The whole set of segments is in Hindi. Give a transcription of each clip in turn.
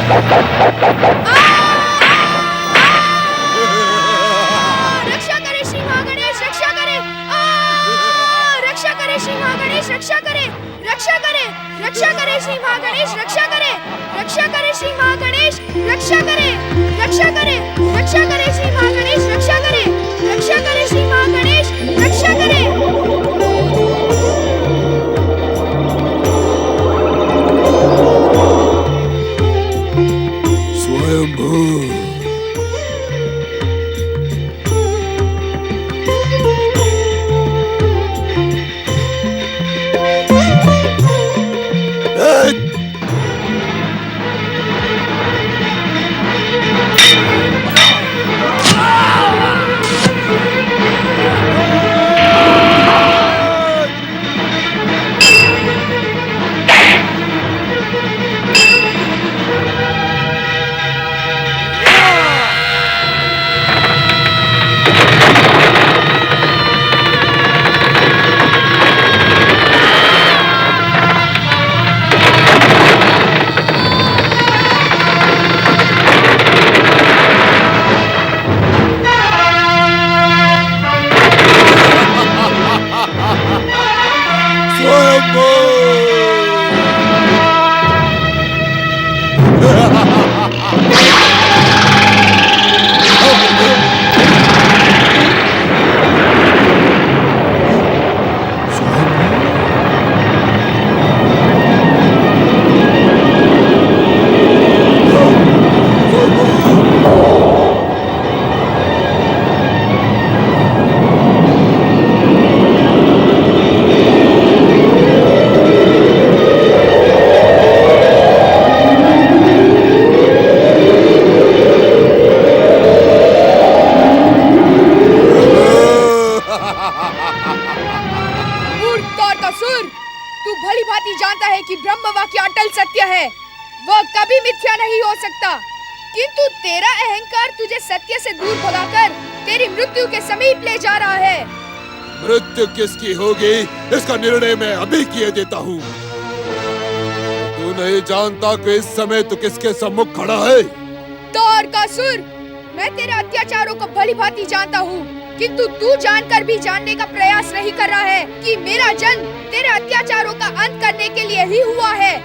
रक्षा करे श्री महागणेश, रक्षा करे। रक्षा करे श्री महागणेश, रक्षा करे, रक्षा करे, रक्षा करे श्री महागणेश, रक्षा करे, रक्षा करे श्री महागणेश, रक्षा करे, रक्षा करे, रक्षा करे श्री महागणेश, रक्षा करे, रक्षा करे श्री महागणेश, रक्षा करे। स्वयंभू तू भली भांति जानता है कि ब्रह्म वाक्य अटल सत्य है, वह कभी मिथ्या नहीं हो सकता। किंतु तेरा अहंकार तुझे सत्य से दूर भगाकर तेरी मृत्यु के समीप ले जा रहा है। मृत्यु किसकी होगी इसका निर्णय मैं अभी किए देता हूँ। तू नहीं जानता कि इस समय तू किसके सम्मुख खड़ा है। तारकासुर, मैं तेरे अत्याचारों को भली भांति जानता हूँ, किंतु तू जानकर भी जानने का प्रयास नहीं कर रहा है कि मेरा जन्म तेरे अत्याचारों का अंत करने के लिए ही हुआ है।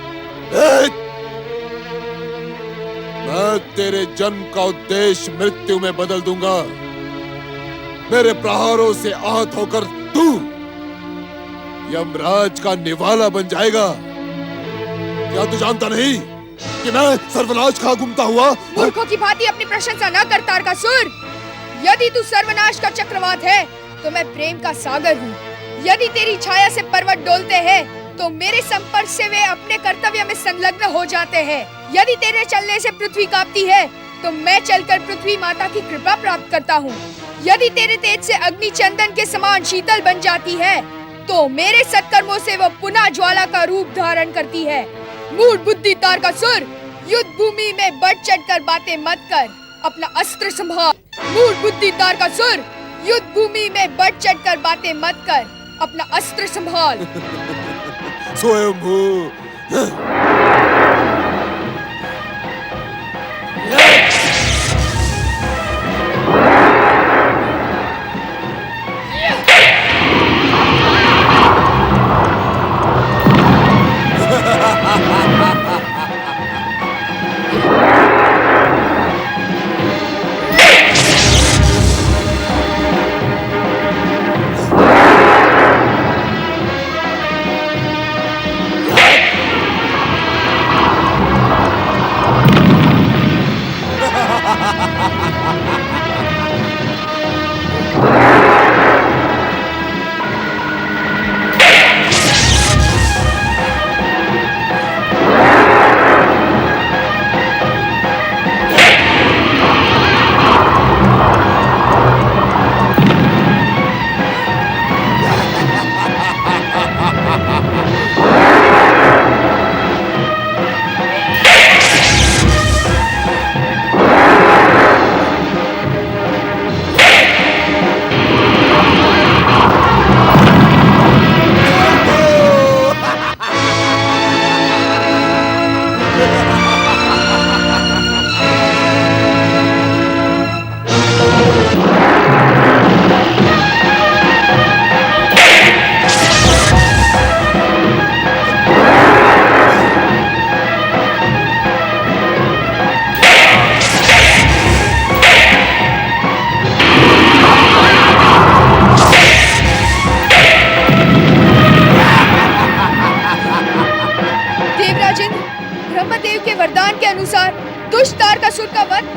मैं तेरे जन्म का उद्देश्य मृत्यु में बदल दूंगा। मेरे प्रहारों से आहत होकर तू यमराज का निवाला बन जाएगा। क्या तू जानता नहीं कि मैं सर्वनाश खा घूमता हुआ? मूर्खों की भांति अपनी प्रशंसा न कर तारकासुर। यदि तू सर्वनाश का चक्रवात है तो मैं प्रेम का सागर हूँ। यदि तेरी छाया से पर्वत डोलते हैं तो मेरे संपर्क से वे अपने कर्तव्य में संलग्न हो जाते हैं। यदि तेरे चलने से पृथ्वी कांपती है तो मैं चलकर पृथ्वी माता की कृपा प्राप्त करता हूँ। यदि तेरे तेज से अग्नि चंदन के समान शीतल बन जाती है तो मेरे सत्कर्मों से वो पुनः ज्वाला का रूप धारण करती है। मूढ़ बुद्धि तारकासुर, युद्ध भूमि में बढ़ चढ़कर बातें मत कर, अपना अस्त्र संभाल। मूढ़ बुद्धि तारकासुर, युद्ध भूमि में बढ़ चढ़कर बातें मत कर, अपना अस्त्र संभाल। स्वयंभू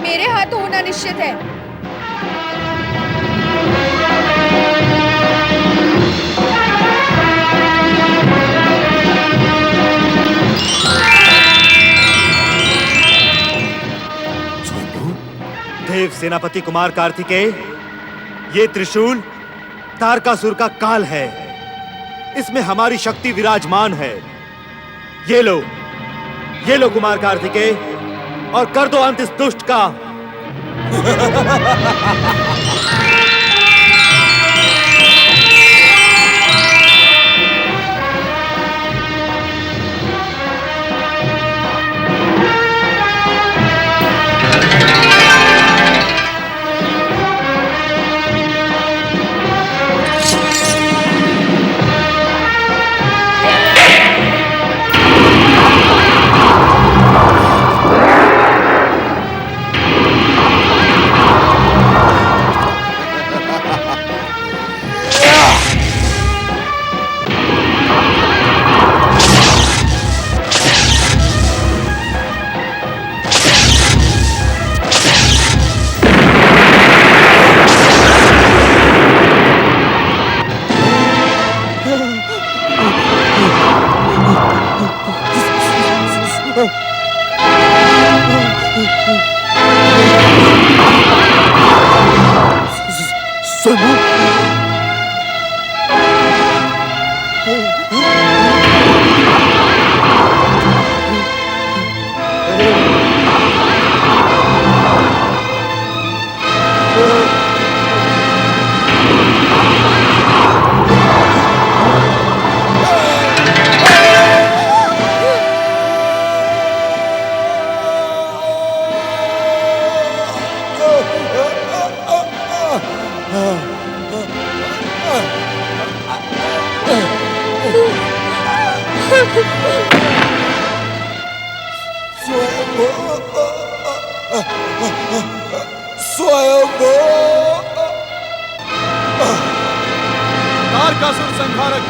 मेरे हाथों होना निश्चित है। देव सेनापति कुमार कार्तिकेय, ये त्रिशूल तारकासुर का काल है। इसमें हमारी शक्ति विराजमान है। ये लो कुमार कार्तिकेय, और कर दो अंत इस दुष्ट का। तारकासुर संहारक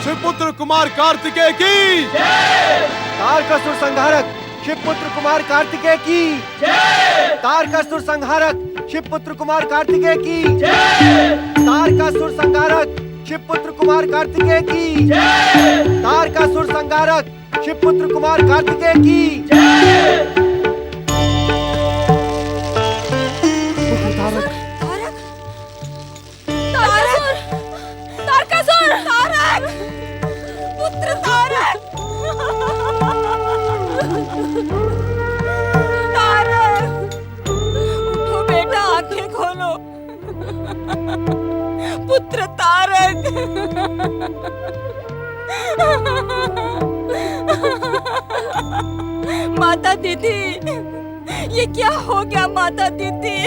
शिवपुत्र कुमार कार्तिकेय की जय। तारकासुर संहारक शिवपुत्र कुमार कार्तिकेय की जय। तारकासुर संहारक शिवपुत्र कुमार कार्तिकेय की जय। तारकासुर संहारक शिवपुत्र कुमार कार्तिकेय की जय। तारकासुर संहारक शिवपुत्र कुमार कार्तिकेय की जय। पुत्र तारक, तारक, उठो बेटा, आंखें खोलो। पुत्र तारक, माता दीदी, ये क्या हो गया माता दीदी?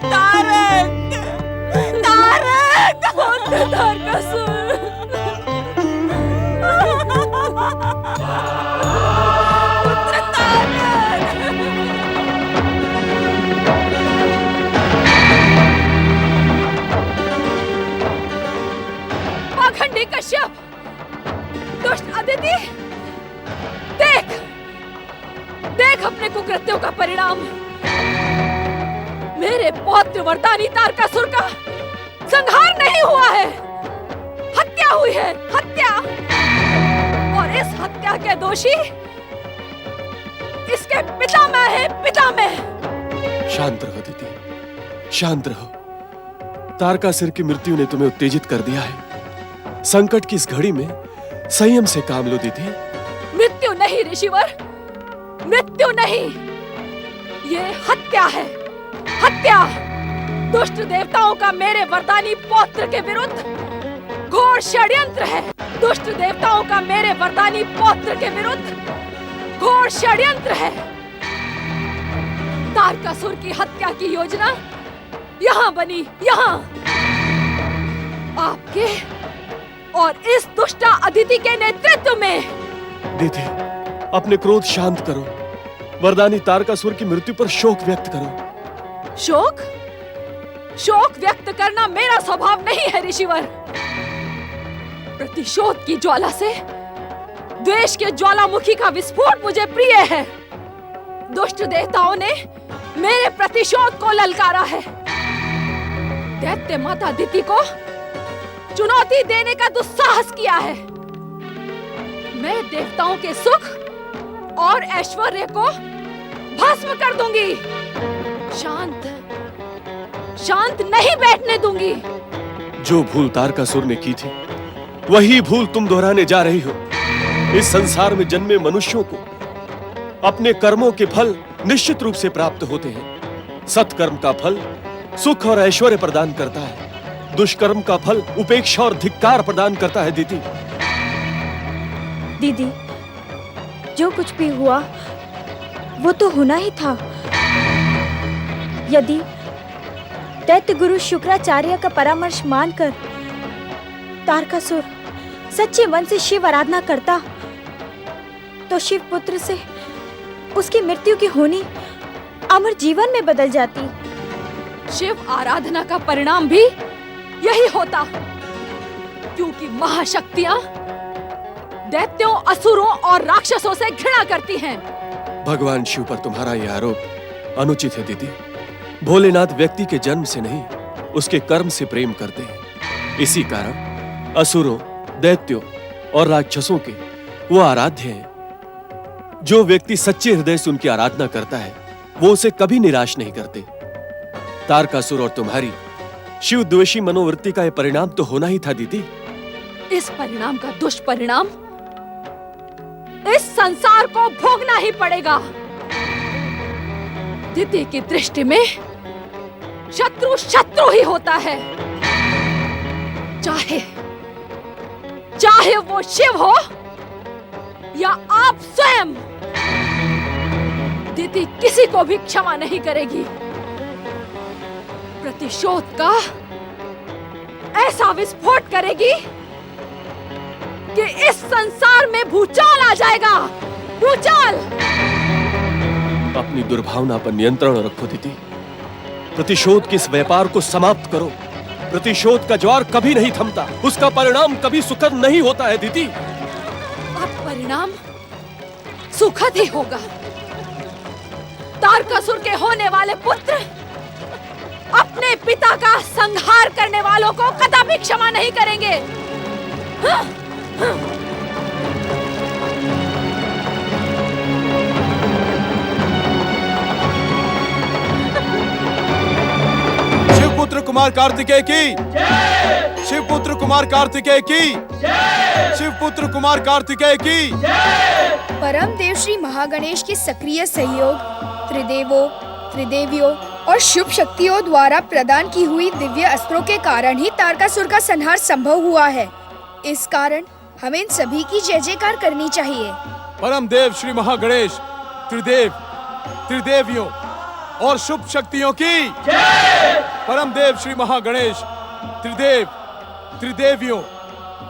तारक, तारक, पुत्र तारकासुर, पुत्र तारक। पाखंडी कश्यप, दुष्ट अदिति, देख, देख अपने कुकृत्यों का परिणाम। मेरे पौत्र वरदानी तारकासुर का संहार नहीं हुआ है, हत्या हुई है, हत्या। और इस हत्या के दोषी इसके पिता मैं है, पिता मैं। शांत रहो दीदी, शांत रहो। तारकासुर की मृत्यु ने तुम्हें उत्तेजित कर दिया है। संकट की इस घड़ी में संयम से काम लो दीदी। मृत्यु नहीं ऋषिवर, मृत्यु नहीं, ये हत्या है, हत्या। दुष्ट देवताओं का मेरे वरदानी पौत्र के विरुद्ध घोर षड्यंत्र है। दुष्ट देवताओं का मेरे वरदानी पौत्र के विरुद्ध घोर षड्यंत्र है। तारकासुर की हत्या की योजना यहाँ बनी, यहाँ। आपके और इस दुष्टा अदिति के नेतृत्व में। दीदी, अपने क्रोध शांत करो। वरदानी तारकासुर की मृत्यु पर शोक व्यक्त करो। शोक? शोक व्यक्त करना मेरा स्वभाव नहीं है ऋषिवर। प्रतिशोध की ज्वाला से द्वेष के ज्वालामुखी का विस्फोट मुझे प्रिय है। दुष्ट देवताओं ने मेरे प्रतिशोध को ललकारा है। दैत्य माता दिति को चुनौती देने का दुस्साहस किया है। मैं देवताओं के सुख और ऐश्वर्य को भस्म कर दूंगी। शांत नहीं बैठने दूंगी। जो भूल तारकासुर ने की थी वही भूल तुम दोहराने जा रही हो। इस संसार में जन्मे मनुष्यों को अपने कर्मों के फल निश्चित रूप से प्राप्त होते हैं। सत्कर्म का फल सुख और ऐश्वर्य प्रदान करता है, दुष्कर्म का फल उपेक्षा और धिक्कार प्रदान करता है। दीदी, जो कुछ भी हुआ वो तो होना ही था। यदि दैत्य गुरु शुक्राचार्य का परामर्श मानकर तारकासुर सच्चे मन से शिव आराधना करता तो शिव पुत्र से उसकी मृत्यु की होनी अमर जीवन में बदल जाती। शिव आराधना का परिणाम भी यही होता, क्योंकि महाशक्तियां दैत्यों, असुरों और राक्षसों से घृणा करती हैं। भगवान शिव पर तुम्हारा यह आरोप अनुचित है दीदी। भोलेनाथ व्यक्ति के जन्म से नहीं, उसके कर्म से प्रेम करते हैं। इसी कारण असुरों, दैत्यों और राक्षसों के वो आराध्य हैं। जो व्यक्ति सच्चे हृदय से उनकी आराधना करता है वो उसे कभी निराश नहीं करते। तारकासुर और तुम्हारी शिव द्वेषी मनोवृत्ति का यह परिणाम तो होना ही था दीदी। इस परिणाम का दुष्परिणाम इस संसार को भोगना ही पड़ेगा। दिति की दृष्टि में शत्रु शत्रु ही होता है, चाहे वो शिव हो या आप स्वयं। दिति किसी को भी क्षमा नहीं करेगी। प्रतिशोध का ऐसा विस्फोट करेगी कि इस संसार में भूचाल आ जाएगा। भूचाल। अपनी दुर्भावना पर नियंत्रण रखो दीदी। प्रतिशोध के इस व्यापार को समाप्त करो। प्रतिशोध का ज्वार कभी नहीं थमता, उसका परिणाम कभी सुखद नहीं होता है दीदी। अब परिणाम सुखद ही होगा। तारकासुर के होने वाले पुत्र अपने पिता का संहार करने वालों को कदापि क्षमा नहीं करेंगे। शिवपुत्र कुमार कार्तिकेय की, शिवपुत्र कुमार कार्तिकेय की, शिवपुत्र कुमार कार्तिकेय की। परम देव श्री महागणेश के सक्रिय सहयोग, त्रिदेवों, त्रिदेवियों और शुभ शक्तियों द्वारा प्रदान की हुई दिव्य अस्त्रों के कारण ही तारकासुर का संहार संभव हुआ है। इस कारण हमें इन सभी की जय जयकार करनी चाहिए। परम देव श्री महागणेश, त्रिदेव, त्रिदेवियों और शुभ शक्तियों की। परम देव श्री महागणेश, त्रिदेव, त्रिदेवियों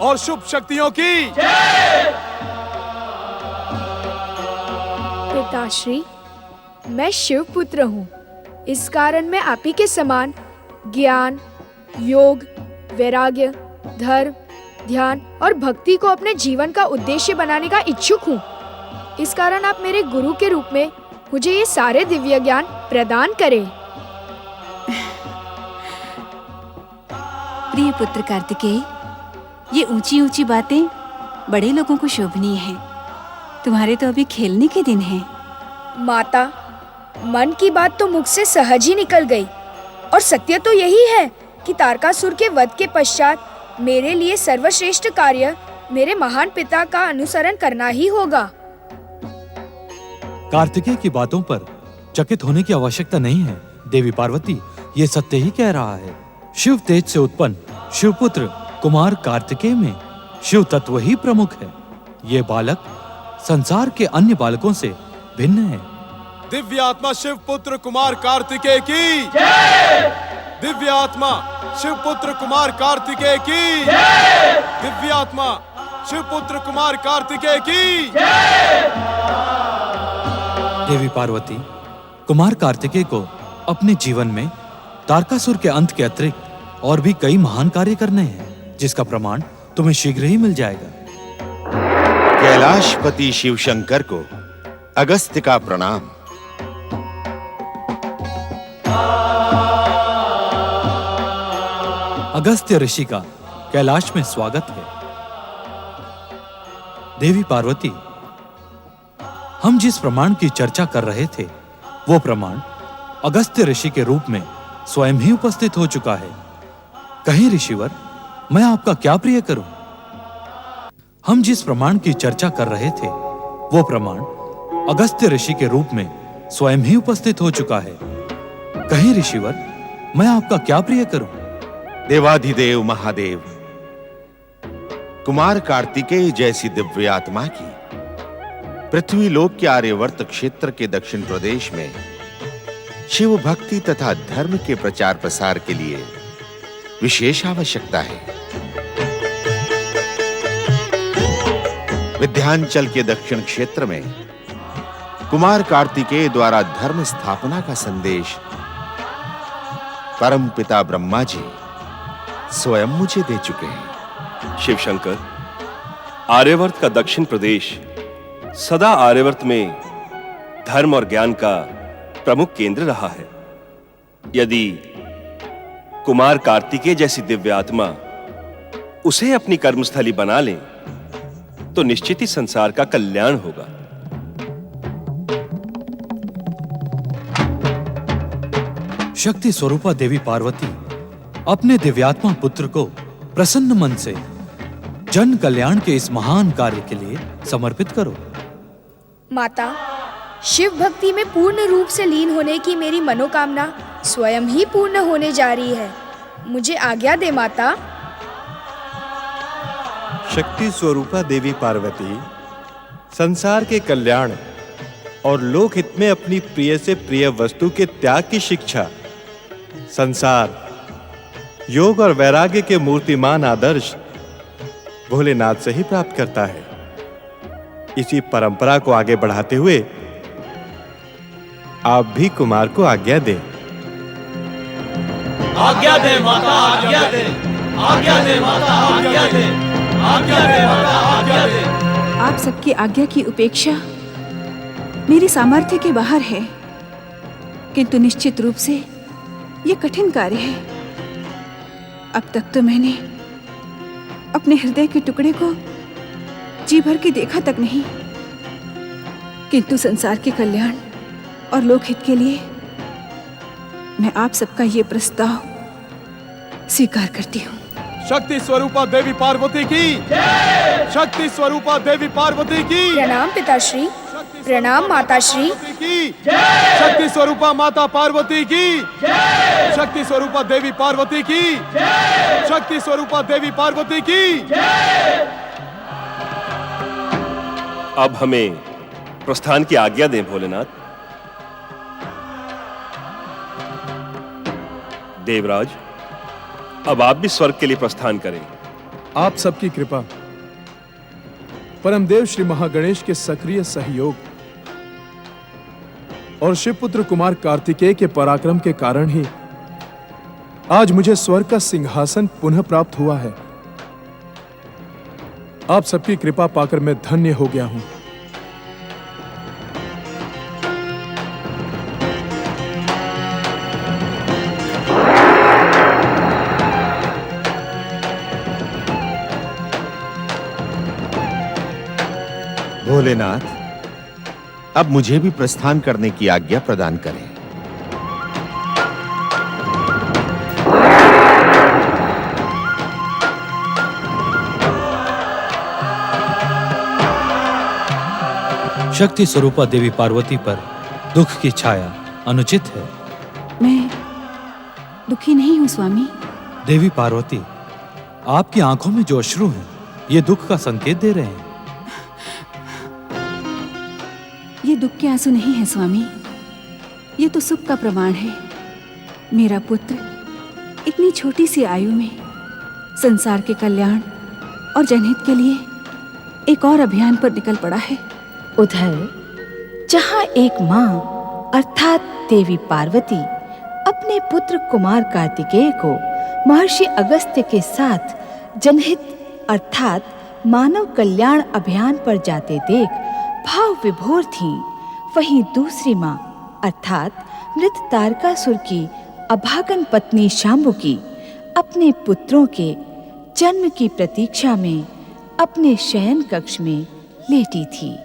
और शुभ शक्तियों की। पिताश्री, मैं शिव पुत्र हूँ। इस कारण मैं आप ही के समान ज्ञान, योग, वैराग्य, धर्म, ध्यान और भक्ति को अपने जीवन का उद्देश्य बनाने का इच्छुक हूँ। इस कारण आप मेरे गुरु के रूप में मुझे ये सारे दिव्य ज्ञान प्रदान करें। प्रिय पुत्र कार्तिकेय, ये ऊंची ऊंची बातें बड़े लोगों को शोभनीय है। तुम्हारे तो अभी खेलने के दिन हैं। माता, मन की बात तो मुख से सहज ही निकल गई और सत्य तो यही है कि तारकासुर के वध के पश्चात मेरे लिए सर्वश्रेष्ठ कार्य मेरे महान पिता का अनुसरण करना ही होगा। कार्तिकेय की बातों पर चकित होने की आवश्यकता नहीं है। देवी पार्वती ये सत्य ही कह रहा है। शिव तेज से उत्पन्न शिवपुत्र कुमार कार्तिकेय में शिव तत्व ही प्रमुख है। ये बालक संसार के अन्य बालकों से भिन्न है। दिव्य आत्मा शिवपुत्र कुमार कार्तिकेय की। दिव्य आत्मा शिवपुत्र कुमार कार्तिकेय की। दिव्य आत्मा शिवपुत्र कुमार कार्तिकेय की। देवी पार्वती, कुमार कार्तिकेय को अपने जीवन में तारकासुर के अंत के अतिरिक्त और भी कई महान कार्य करने हैं, जिसका प्रमाण तुम्हें शीघ्र ही मिल जाएगा। कैलाशपति शिव शंकर को अगस्त्य का प्रणाम। अगस्त्य ऋषि का कैलाश में स्वागत है। देवी पार्वती, हम जिस प्रमाण की चर्चा कर रहे थे वो प्रमाण अगस्त्य ऋषि के रूप में स्वयं ही उपस्थित हो चुका है। कहीं ऋषिवर, मैं आपका क्या प्रिय करूं? हम जिस प्रमाण की चर्चा कर रहे थे वो प्रमाण अगस्त्य ऋषि के रूप में स्वयं ही उपस्थित हो चुका है। कहीं ऋषिवर, मैं आपका क्या प्रिय करूं? देवाधिदेव महादेव, कुमार कार्तिकेय जैसी दिव्य आत्मा की पृथ्वी लोक के आर्यवर्त क्षेत्र के दक्षिण प्रदेश में शिव भक्ति तथा धर्म के प्रचार प्रसार के लिए विशेष आवश्यकता है। विंध्याचल के दक्षिण क्षेत्र में कुमार कार्तिकेय द्वारा धर्म स्थापना का संदेश परम पिता ब्रह्मा जी स्वयं मुझे दे चुके हैं। शिव शंकर, आर्यवर्त का दक्षिण प्रदेश सदा आर्यवर्त में धर्म और ज्ञान का प्रमुख केंद्र रहा है। यदि कुमार कार्तिकेय जैसी दिव्य आत्मा उसे अपनी कर्मस्थली बना ले तो निश्चित ही संसार का कल्याण होगा। शक्ति स्वरूपा देवी पार्वती, अपने दिव्यात्मा पुत्र को प्रसन्न मन से जन कल्याण के इस महान कार्य के लिए समर्पित करो। माता, शिव भक्ति में पूर्ण रूप से लीन होने की मेरी मनोकामना स्वयं ही पूर्ण होने जा रही है। मुझे आज्ञा दे माता। शक्ति स्वरूपा देवी पार्वती, संसार के कल्याण और लोक हित में अपनी प्रिय से प्रिय वस्तु के त्याग की शिक्षा संसार, योग और वैराग्य के मूर्तिमान आदर्श भोलेनाथ से ही प्राप्त करता है। इसी परंपरा को आगे बढ़ाते हुए आप भी कुमार को आज्ञा दें। आज्ञा दे माता, आज्ञा दे, आज्ञा दे माता, आज्ञा दे, आज्ञा दे माता, आज्ञा दे। आप सबकी आज्ञा की उपेक्षा मेरी सामर्थ्य के बाहर है, किंतु निश्चित रूप से यह कठिन कार्य है। अब तक तो मैंने अपने हृदय के टुकड़े को जी भर के देखा तक नहीं, किंतु संसार के कल्याण और लोकहित के लिए मैं आप सबका ये प्रस्ताव स्वीकार करती हूँ। शक्ति स्वरूपा देवी पार्वती की, शक्ति स्वरूपा देवी पार्वती की प्रणाम पिताश्री, प्रणाम माताश्री। शक्ति स्वरूपा माता पार्वती की, शक्ति स्वरूपा देवी पार्वती की, शक्ति स्वरूपा देवी पार्वती की। अब हमें प्रस्थान की आज्ञा दें भोलेनाथ। देवराज, अब आप भी स्वर्ग के लिए प्रस्थान करें। आप सबकी कृपा, परमदेव श्री महागणेश के सक्रिय सहयोग और शिवपुत्र कुमार कार्तिकेय के पराक्रम के कारण ही आज मुझे स्वर्ग का सिंहासन पुनः प्राप्त हुआ है। आप सबकी कृपा पाकर मैं धन्य हो गया हूं। भोलेनाथ, अब मुझे भी प्रस्थान करने की आज्ञा प्रदान करें। शक्ति स्वरूपा देवी पार्वती पर दुख की छाया अनुचित है। मैं दुखी नहीं हूँ स्वामी। देवी पार्वती, आपकी आंखों में जो अश्रु हैं, ये दुख का संकेत दे रहे हैं। ये दुख के आंसू नहीं है स्वामी, ये तो सुख का प्रमाण है। मेरा पुत्र इतनी छोटी सी आयु में संसार के कल्याण और जनहित के लिए एक और अभियान पर निकल पड़ा है। उधर जहां एक माँ अर्थात देवी पार्वती अपने पुत्र कुमार कार्तिकेय को महर्षि अगस्त्य के साथ जनहित अर्थात मानव कल्याण अभियान पर जाते देख भाव विभोर थीं, वहीं दूसरी माँ अर्थात मृत तारकासुर की अभागन पत्नी शांबुकी अपने पुत्रों के जन्म की प्रतीक्षा में अपने शयन कक्ष में लेटी थी।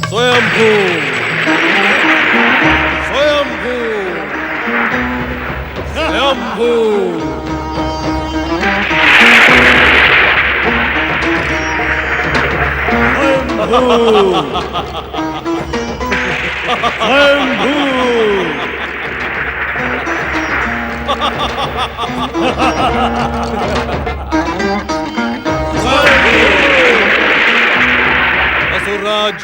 स्वयंभू, स्वयंभू, स्वयंभू। असुरराज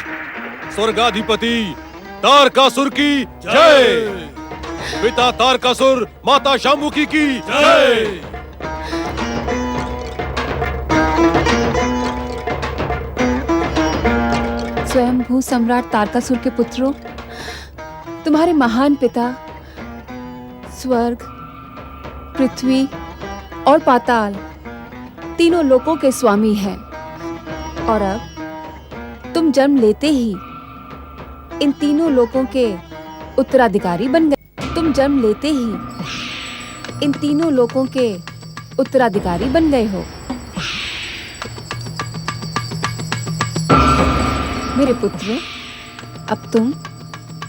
स्वर्गाधिपति तारकासुर की जय। पिता तारकासुर, माता शांबुकी की जय। स्वयंभू सम्राट तारकासुर के पुत्रों, तुम्हारे महान पिता स्वर्ग, पृथ्वी और पाताल तीनों लोकों के स्वामी हैं। और अब तुम जन्म लेते ही इन तीनों लोकों के उत्तराधिकारी बन गए। तुम जन्म लेते ही इन तीनों लोकों के उत्तराधिकारी बन गए हो। मेरे पुत्रों, अब तुम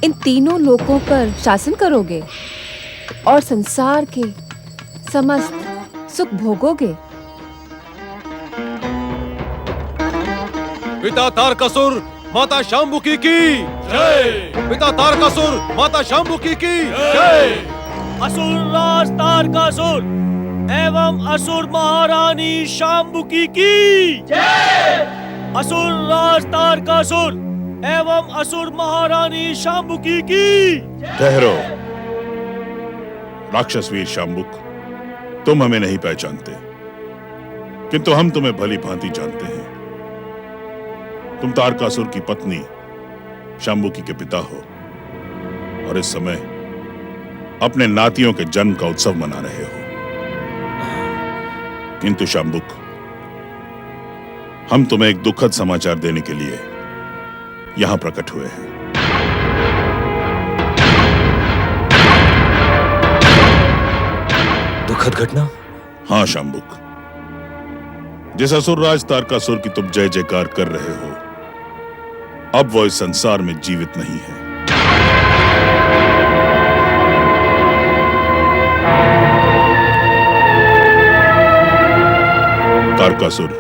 इन तीनों लोकों पर शासन करोगे और संसार के समस्त सुख भोगोगे। पिता तारकासुर, माता शांबुकी की जय। पिता तारकासुर, माता शांबुकी की जय। असुर राज तारकासुर एवं असुर महारानी शांबुकी की जय। असुर राज तारकासुर एवं असुर महारानी शांबुकी की। ठहरो राक्षस वीर शांबुक, तुम हमें नहीं पहचानते, किंतु हम तुम्हें भली भांति जानते हैं। तुम तारकासुर की पत्नी शांबुकी के पिता हो और इस समय अपने नातियों के जन्म का उत्सव मना रहे हो। किंतु शांबुक, हम तुम्हें एक दुखद समाचार देने के लिए यहां प्रकट हुए हैं। दुखद घटना? हाँ शांबुक, जिस असुरराज तारकासुर की तुम जय जयकार कर रहे हो, अब वो इस संसार में जीवित नहीं है। तारकासुर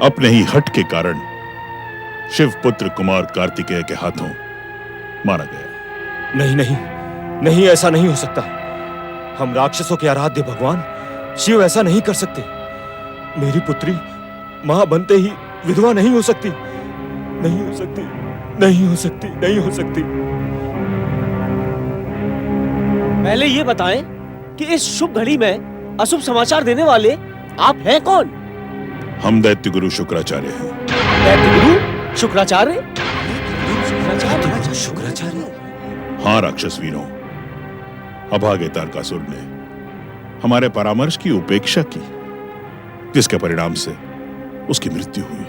अपने ही हठ के कारण शिव पुत्र कुमार कार्तिकेय के हाथों मारा गया। नहीं नहीं नहीं, ऐसा नहीं हो सकता। हम राक्षसों के आराध्य भगवान शिव ऐसा नहीं कर सकते। मेरी पुत्री मां बनते ही विधवा नहीं हो सकती, नहीं हो सकती, नहीं हो सकती, नहीं हो सकती। पहले ये बताएं कि इस शुभ घड़ी में अशुभ समाचार देने वाले आप हैं कौन? हम दैत्य गुरु शुक्राचार्य हैं। दैत्य गुरु शुक्राचार्य? शुक्राचार्य? हाँ राक्षस वीरों, अभागे तारकासुर ने हमारे परामर्श की उपेक्षा की, जिसके परिणाम से उसकी मृत्यु हुई।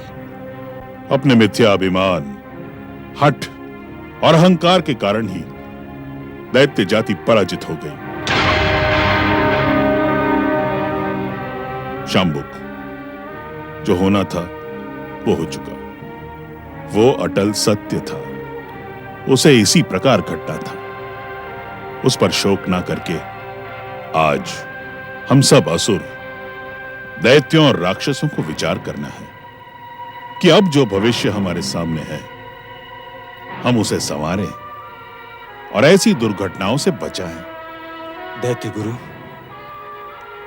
अपने मिथ्या अभिमान, हठ और अहंकार के कारण ही दैत्य जाति पराजित हो गई। शांबुक, जो होना था वो हो चुका। वो अटल सत्य था, उसे इसी प्रकार घटना था। उस पर शोक ना करके आज हम सब असुर, दैत्यों और राक्षसों को विचार करना है कि अब जो भविष्य हमारे सामने है, हम उसे संवारें और ऐसी दुर्घटनाओं से बचाएं। दैत्य गुरु,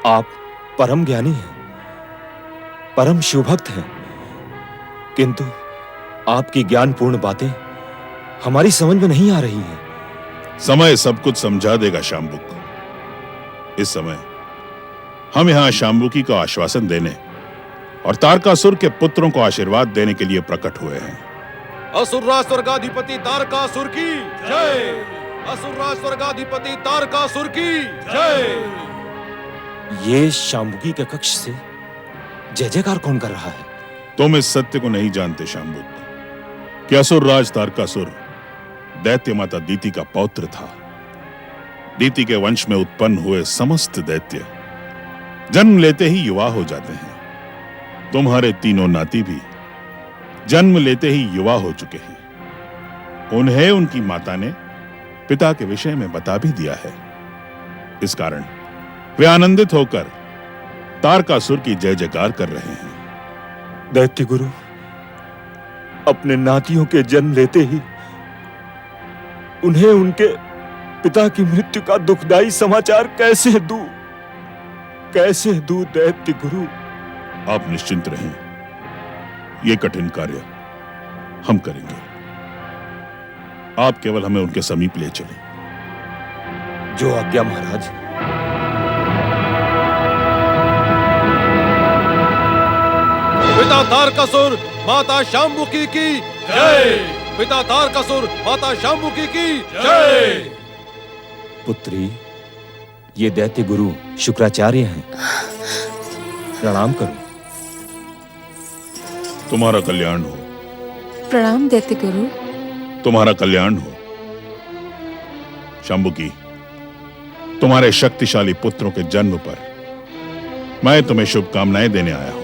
आप परम ज्ञानी हैं, परम शिवभक्त हैं, किंतु आपकी ज्ञानपूर्ण बातें हमारी समझ में नहीं आ रही हैं। समय सब कुछ समझा देगा शांबुक। इस समय हम यहाँ शाम्बुकी को आश्वासन देने और तारकासुर के पुत्रों को आशीर्वाद देने के लिए प्रकट हुए हैं। असुरराज स्वर्गाधिपति तारकासुर की जय। असुरराज स्वर्गाधिपति तारकासुर की जय। ये शाम्बुकी के कक्ष से जय जयकार कौन कर रहा है? तुम इस सत्य को नहीं जानते शाम्बुक कि असुरराज तारकासुर दैत्य माता दीति का पौत्र था। दीति के वंश में उत्पन्न हुए समस्त दैत्य जन्म लेते ही युवा हो जाते हैं। तुम्हारे तीनों नाती भी जन्म लेते ही युवा हो चुके हैं। उन्हें उनकी माता ने पिता के विषय में बता भी दिया है। इस कारण वे आनंदित होकर तारकासुर की जय जयकार कर रहे हैं। दैत्य गुरु, अपने नातियों के जन्म लेते ही उन्हें उनके पिता की मृत्यु का दुखदाई समाचार कैसे दूं दैत्य गुरु? आप निश्चिंत रहें, ये कठिन कार्य हम करेंगे। आप केवल हमें उनके समीप ले चलें। जो आज्ञा महाराज। पिता तारकासुर माता शाम्बुकी की जय। पिता तारकासुर माता शाम्बुकी की जय। पुत्री, ये दैत्य गुरु शुक्राचार्य हैं, प्रणाम करो। तुम्हारा कल्याण हो। प्रणाम दैत्य गुरु। तुम्हारा कल्याण हो। शाम्बुकी, तुम्हारे शक्तिशाली पुत्रों के जन्म पर मैं तुम्हें शुभकामनाएं देने आया हूं।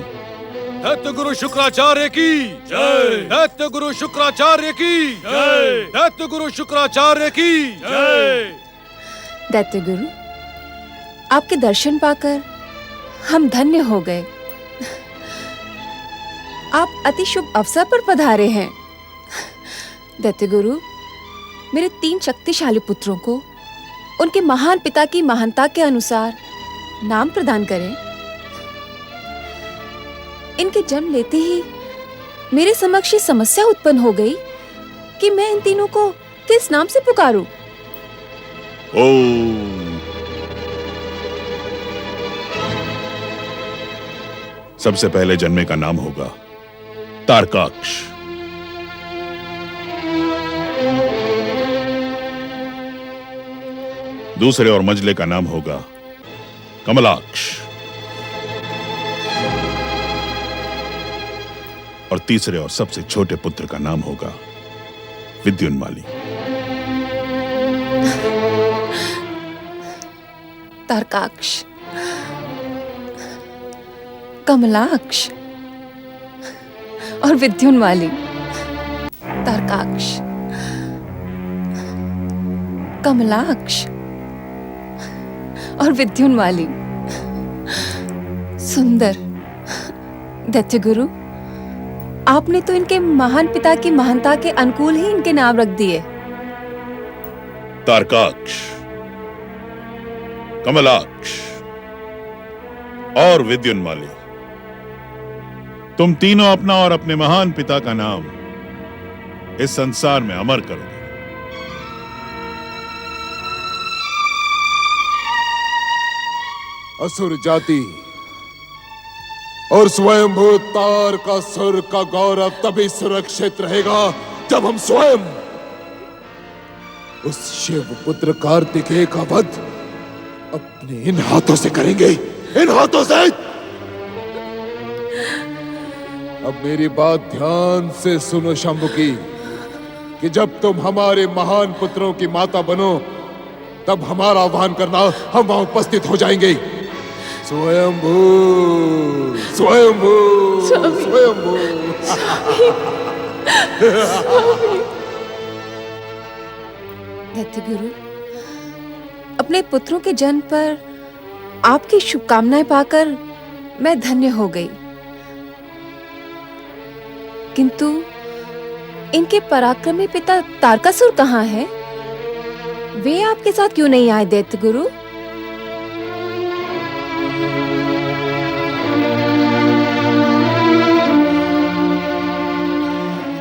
दैत्य गुरु शुक्राचार्य की जय। दैत्य गुरु शुक्राचार्य की जय। दैत्य गुरु शुक्राचार्य की जय। दैत्य गुरु, आपके दर्शन पाकर हम धन्य हो गए। आप अति शुभ अवसर पर पधारे हैं। दैत्य गुरु, मेरे 3 शक्तिशाली पुत्रों को उनके महान पिता की महानता के अनुसार नाम प्रदान करें। इनके जन्म लेते ही मेरे समक्ष ये समस्या उत्पन्न हो गई कि मैं इन तीनों को किस नाम से पुकारूं? ओम। सबसे पहले जन्मे का नाम होगा तारकाक्ष। दूसरे और मंझले का नाम होगा कमलाक्ष। और तीसरे और सबसे छोटे पुत्र का नाम होगा विद्युन्माली। तारकाक्ष, कमलाक्ष और विद्युन्माली। तारकाक्ष, कमलाक्ष और विद्युन्माली। सुंदर। दैत्य गुरु, आपने तो इनके महान पिता की महानता के अनुकूल ही इनके नाम रख दिए। तारकाक्ष, कमलाक्ष और विद्युन्माली, तुम तीनों अपना और अपने महान पिता का नाम इस संसार में अमर करोगे। असुर जाति और स्वयंभू तारकासुर का गौरव तभी सुरक्षित रहेगा जब हम स्वयं उस शिव पुत्र कार्तिकेय का वध अपने इन हाथों से करेंगे। इन हाथों से। अब मेरी बात ध्यान से सुनो शाम्बुकी, कि जब तुम हमारे महान पुत्रों की माता बनो तब हमारा आह्वान करना, हम वहां उपस्थित हो जाएंगे। स्वयंभू, स्वयंभू, स्वयंभू। दैत्य गुरु, अपने पुत्रों के जन्म पर आपकी शुभकामनाएं पाकर मैं धन्य हो गई, किंतु इनके पराक्रमी पिता तारकासुर कहाँ हैं? वे आपके साथ क्यों नहीं आए दैत्य गुरु?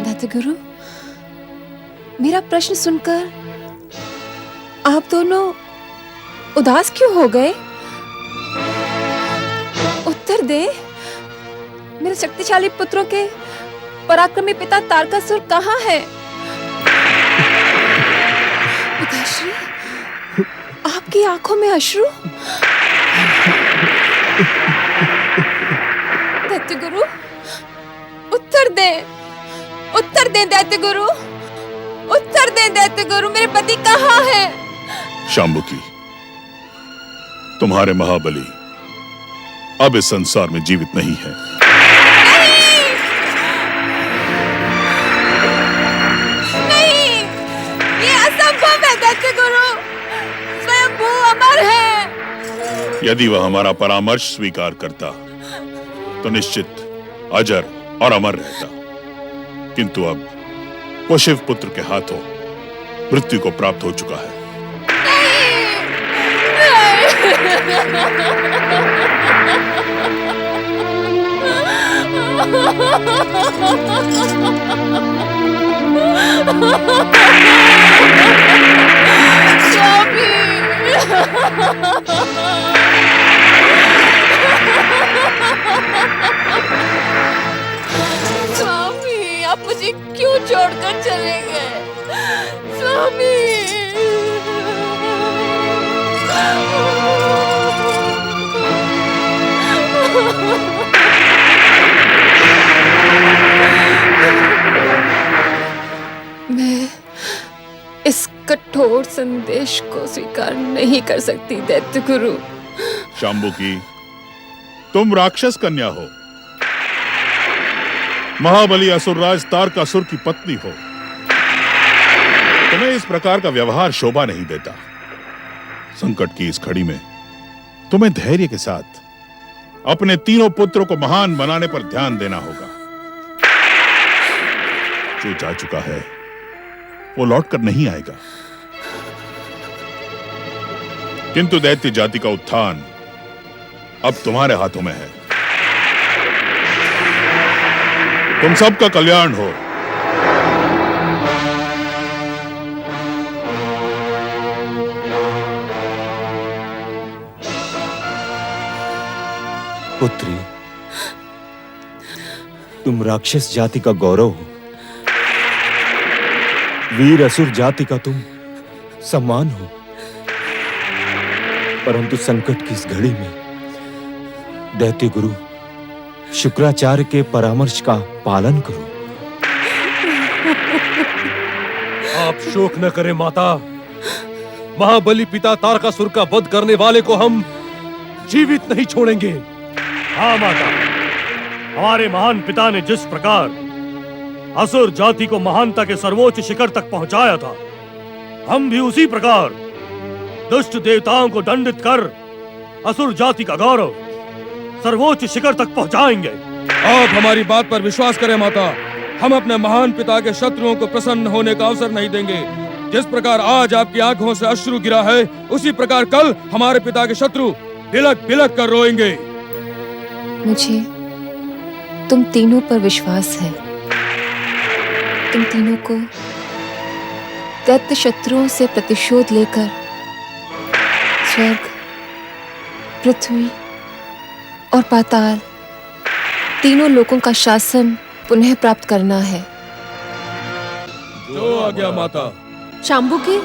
दैत्य गुरु, मेरा प्रश्न सुनकर आप दोनों उदास क्यों हो गए? दे। मेरे शक्तिशाली पुत्रों के पराक्रमी पिता तारकासुर कहाँ है? पिताश्री, आपकी आंखों में अश्रु। दैत्य गुरु, उत्तर दे, उत्तर दे दैत्य गुरु, उत्तर दे दैत्य गुरु, मेरे पति कहाँ है? शांबुकी, तुम्हारे महाबली अब इस संसार में जीवित नहीं है। नहीं, ये असंभव है दैत्य गुरु, स्वयं भू अमर है। यदि वह हमारा परामर्श स्वीकार करता तो निश्चित अजर और अमर रहता, किंतु अब वो शिव पुत्र के हाथों मृत्यु को प्राप्त हो चुका है। स्वामी, आप मुझे क्यों छोड़कर चले गए? स्वामी, मैं इस कठोर संदेश को स्वीकार नहीं कर सकती दैत्य गुरु। शांबुकी, तुम राक्षस कन्या हो, महाबली असुरराज तारकासुर की पत्नी हो। तुम्हें इस प्रकार का व्यवहार शोभा नहीं देता। संकट की इस घड़ी में तुम्हें धैर्य के साथ अपने तीनों पुत्रों को महान बनाने पर ध्यान देना होगा। जो जा चुका है वो लौटकर नहीं आएगा, किंतु दैत्य जाति का उत्थान अब तुम्हारे हाथों में है। तुम सबका कल्याण हो। पुत्री, तुम राक्षस जाति का गौरव हो, वीर असुर जाति का तुम सम्मान हो, परंतु संकट की इस घड़ी में दैत्य गुरु शुक्राचार्य के परामर्श का पालन करो। आप शोक न करें माता, महाबली पिता तारकासुर का वध करने वाले को हम जीवित नहीं छोड़ेंगे। हाँ माता, हमारे महान पिता ने जिस प्रकार असुर जाति को महानता के सर्वोच्च शिखर तक पहुंचाया था, हम भी उसी प्रकार दुष्ट देवताओं को दंडित कर असुर जाति का गौरव सर्वोच्च शिखर तक पहुंचाएंगे। आप हमारी बात पर विश्वास करें माता, हम अपने महान पिता के शत्रुओं को प्रसन्न होने का अवसर नहीं देंगे। जिस प्रकार आज आपकी आंखों से अश्रु गिरा है, उसी प्रकार कल हमारे पिता के शत्रु बिलक बिलक कर रोएंगे। मुझे तुम तीनों पर विश्वास है। तुम तीनों को दैत्य शत्रुओं से प्रतिशोध लेकर स्वर्ग, पृथ्वी और पाताल तीनों लोकों का शासन पुनः प्राप्त करना है। जो आ गया माता। शांबुकी,